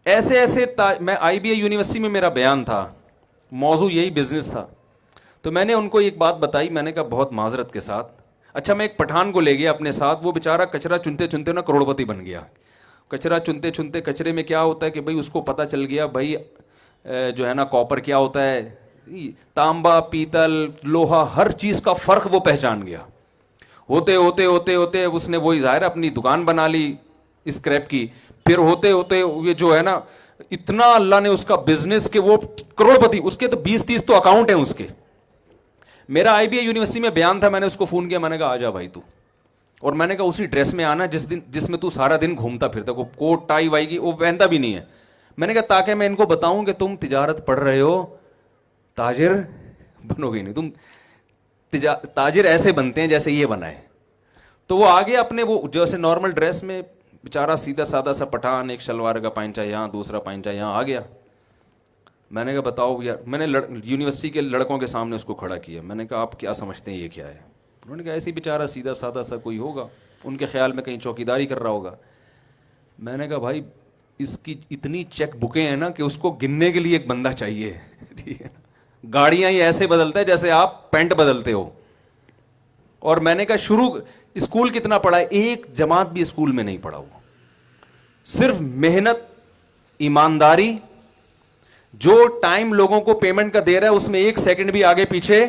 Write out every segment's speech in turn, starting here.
ایسے ایسے میں آئی بی اے یونیورسٹی میں میرا بیان تھا، موضوع یہی بزنس تھا. تو میں نے ان کو ایک بات بتائی، میں نے کہا بہت معذرت کے ساتھ، اچھا میں ایک پٹھان کو لے گیا اپنے ساتھ، وہ بیچارہ کچرا چنتے چنتے نا کروڑپتی بن گیا. کچرا چنتے چنتے، کچرے میں کیا ہوتا ہے کہ بھائی اس کو پتہ چل گیا بھائی جو ہے نا کاپر کیا ہوتا ہے، تانبا، پیتل، لوہا، ہر چیز کا فرق وہ پہچان گیا. ہوتے ہوتے ہوتے ہوتے اس نے وہی ظاہر اپنی دکان بنا لی اسکریپ کی. پھر ہوتے ہوتے یہ جو ہے نا اتنا اللہ نے اس کا بزنس کہ وہ کروڑپتی، اس کے تو 20-30 تو اکاؤنٹ ہیں اس کے. میرا آئی بی اے یونیورسٹی میں بیان تھا، میں نے اس کو فون کیا، میں نے کہا آ جا بھائی تو، اور میں نے کہا اسی ڈریس میں آنا جس میں تو سارا دن گھومتا پھرتا، کو کوٹ ٹائی وائی کی وہ پہنتا بھی نہیں ہے. میں نے کہا تاکہ میں ان کو بتاؤں کہ تم تجارت پڑھ رہے ہو، تاجر بنو گے نہیں تم. تاجر ایسے بنتے ہیں جیسے یہ بنا ہے. تو وہ آگے اپنے وہ جیسے نارمل ڈریس میں بیچارہ سیدھا سادہ سا پٹھان، ایک شلوار کا پائنچا یہاں، دوسرا پائنچا یہاں آ گیا. میں نے کہا بتاؤ یار، میں نے یونیورسٹی کے لڑکوں کے سامنے اس کو کھڑا کیا. میں نے کہا آپ کیا سمجھتے ہیں یہ کیا ہے؟ انہوں نے کہا ایسے ہی بیچارہ سیدھا سادہ سا کوئی ہوگا، ان کے خیال میں کہیں چوکیداری کر رہا ہوگا. میں نے کہا بھائی اس کی اتنی چیک بکیں ہیں نا کہ اس کو گننے کے لیے ایک بندہ چاہیے. ٹھیک ہے، گاڑیاں ہی ایسے بدلتا ہے جیسے آپ پینٹ بدلتے ہو. اور میں نے کہا شروع اسکول کتنا پڑھا ہے؟ ایک جماعت بھی اسکول میں نہیں پڑھا ہوا. صرف محنت، ایمانداری، جو ٹائم لوگوں کو پیمنٹ کا دے رہا ہے اس میں 1 سیکنڈ بھی آگے پیچھے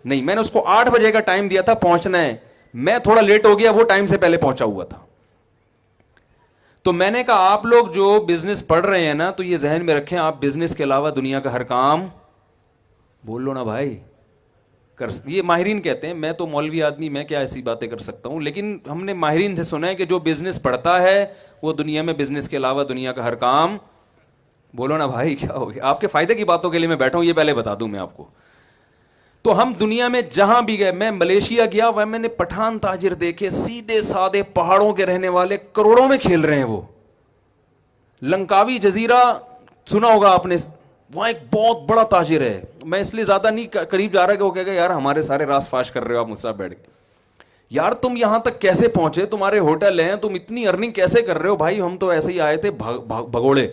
نہیں. میں نے اس کو 8 بجے کا ٹائم دیا تھا پہنچنا ہے، میں تھوڑا لیٹ ہو گیا، وہ ٹائم سے پہلے پہنچا ہوا تھا. تو میں نے کہا آپ لوگ جو بزنس پڑھ رہے ہیں نا تو یہ ذہن میں رکھیں آپ بزنس کے علاوہ دنیا کا ہر کام، بول لو نا بھائی، یہ ماہرین کہتے ہیں، میں تو مولوی آدمی، میں کیا ایسی باتیں کر سکتا ہوں، لیکن ہم نے ماہرین سے سنا ہے کہ جو بزنس پڑھتا ہے وہ دنیا میں بزنس کے علاوہ دنیا کا ہر کام، بولو نا بھائی کیا ہو گیا؟ آپ کے فائدے کی باتوں کے لیے میں بیٹھا ہوں، یہ پہلے بتا دوں میں آپ کو. تو ہم دنیا میں جہاں بھی گئے، میں ملیشیا گیا، وہ میں نے پٹھان تاجر دیکھے، سیدھے سادے پہاڑوں کے رہنے والے، کروڑوں میں کھیل رہے ہیں. وہ لنکاوی جزیرہ سنا ہوگا آپ نے، وہاں ایک بہت بڑا تاجر ہے. میں اس لیے زیادہ نہیں قریب جا رہا کہ وہ کہے گا یار ہمارے سارے راز فاش کر رہے ہو آپ مجھ سے بیٹھ کے. یار تم یہاں تک کیسے پہنچے؟ تمہارے ہوٹل ہیں، تم اتنی ارننگ کیسے کر رہے ہو؟ بھائی ہم تو ایسے ہی آئے تھے بھگوڑے،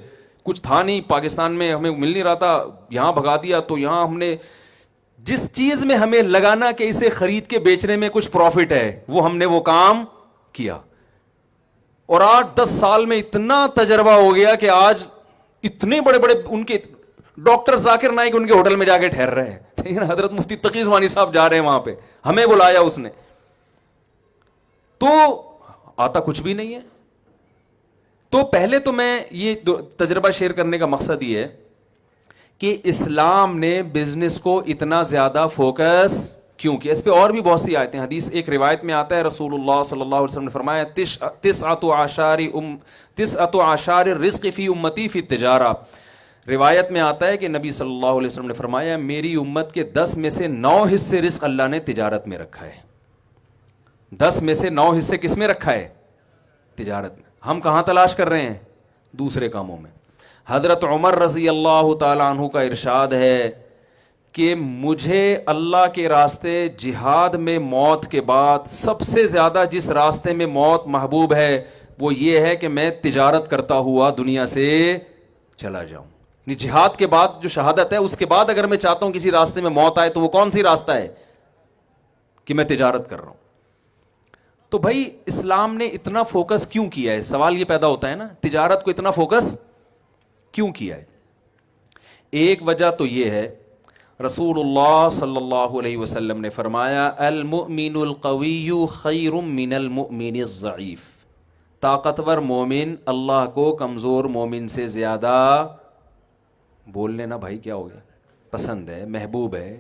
کچھ تھا نہیں پاکستان میں، ہمیں مل نہیں رہا تھا، یہاں بھگا دیا. تو یہاں ہم نے جس چیز میں ہمیں لگانا کہ اسے خرید کے بیچنے میں کچھ پروفٹ ہے، وہ ہم نے وہ کام کیا. اور 8-10 سال میں اتنا تجربہ ہو گیا کہ آج اتنے بڑے بڑے ان کے ڈاکٹر ذاکر نائک ان کے ہوٹل میں جا کے ٹھہر رہے ہیں. ٹھیک ہے نا، حضرت مفتی تقی عثمانی صاحب جا رہے ہیں وہاں پہ، ہمیں بلایا اس نے. تو آتا کچھ بھی نہیں ہے. تو پہلے تو میں یہ تجربہ شیئر کرنے کا مقصد یہ ہے کہ اسلام نے بزنس کو اتنا زیادہ فوکس کیوں کیا. اس پہ اور بھی بہت سی آیتیں، حدیث ایک روایت میں آتا ہے رسول اللہ صلی اللہ علیہ وسلم نے فرمایا تسعۃ اعشار الرزق فی امتی فی التجارہ. روایت میں آتا ہے کہ نبی صلی اللہ علیہ وسلم نے فرمایا میری امت کے 10 میں سے 9 حصے رزق اللہ نے تجارت میں رکھا ہے. 10 میں سے 9 حصے کس میں رکھا ہے؟ تجارت میں. ہم کہاں تلاش کر رہے ہیں؟ دوسرے کاموں میں. حضرت عمر رضی اللہ تعالی عنہ کا ارشاد ہے کہ مجھے اللہ کے راستے جہاد میں موت کے بعد سب سے زیادہ جس راستے میں موت محبوب ہے وہ یہ ہے کہ میں تجارت کرتا ہوا دنیا سے چلا جاؤں. جہاد کے بعد جو شہادت ہے اس کے بعد اگر میں چاہتا ہوں کسی راستے میں موت آئے تو وہ کون سی راستہ ہے؟ کہ میں تجارت کر رہا ہوں. تو بھائی اسلام نے اتنا فوکس کیوں کیا ہے؟ سوال یہ پیدا ہوتا ہے نا، تجارت کو اتنا فوکس کیوں کیا ہے؟ ایک وجہ تو یہ ہے، رسول اللہ صلی اللہ علیہ وسلم نے فرمایا المؤمن القوی خیر من المؤمن الضعیف. طاقتور مومن اللہ کو کمزور مومن سے زیادہ، بول لینا بھائی کیا ہو گیا، پسند ہے، محبوب ہے.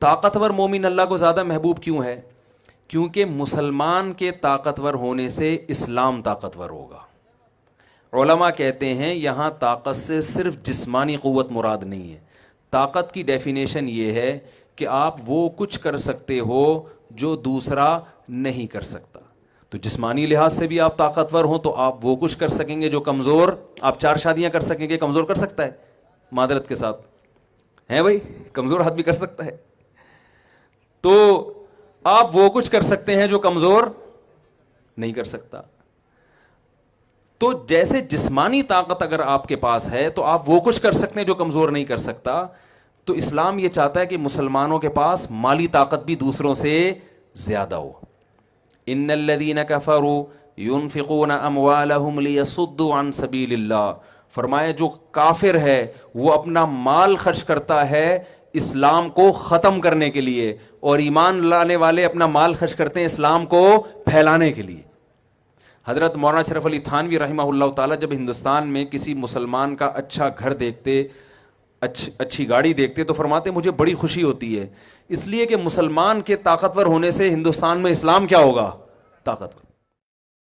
طاقتور مومن اللہ کو زیادہ محبوب کیوں ہے؟ کیونکہ مسلمان کے طاقتور ہونے سے اسلام طاقتور ہوگا. علماء کہتے ہیں یہاں طاقت سے صرف جسمانی قوت مراد نہیں ہے. طاقت کی ڈیفینیشن یہ ہے کہ آپ وہ کچھ کر سکتے ہو جو دوسرا نہیں کر سکتا. تو جسمانی لحاظ سے بھی آپ طاقتور ہوں تو آپ وہ کچھ کر سکیں گے جو کمزور، آپ 4 شادیاں کر سکیں گے، کمزور کر سکتا ہے؟ معذرت کے ساتھ ہے بھائی، کمزور آدمی کر سکتا ہے. تو آپ وہ کچھ کر سکتے ہیں جو کمزور نہیں کر سکتا. تو جیسے جسمانی طاقت اگر آپ کے پاس ہے تو آپ وہ کچھ کر سکتے ہیں جو کمزور نہیں کر سکتا، تو اسلام یہ چاہتا ہے کہ مسلمانوں کے پاس مالی طاقت بھی دوسروں سے زیادہ ہو. ان الذين كفروا ينفقون اموالهم ليصدوا عن سبيل الله، فرمایا جو کافر ہے وہ اپنا مال خرچ کرتا ہے اسلام کو ختم کرنے کے لیے، اور ایمان لانے والے اپنا مال خرچ کرتے ہیں اسلام کو پھیلانے کے لیے. حضرت مولانا اشرف علی تھانوی رحمہ اللہ تعالیٰ جب ہندوستان میں کسی مسلمان کا اچھا گھر دیکھتے، اچھی گاڑی دیکھتے، تو فرماتے مجھے بڑی خوشی ہوتی ہے، اس لیے کہ مسلمان کے طاقتور ہونے سے ہندوستان میں اسلام کیا ہوگا؟ طاقتور.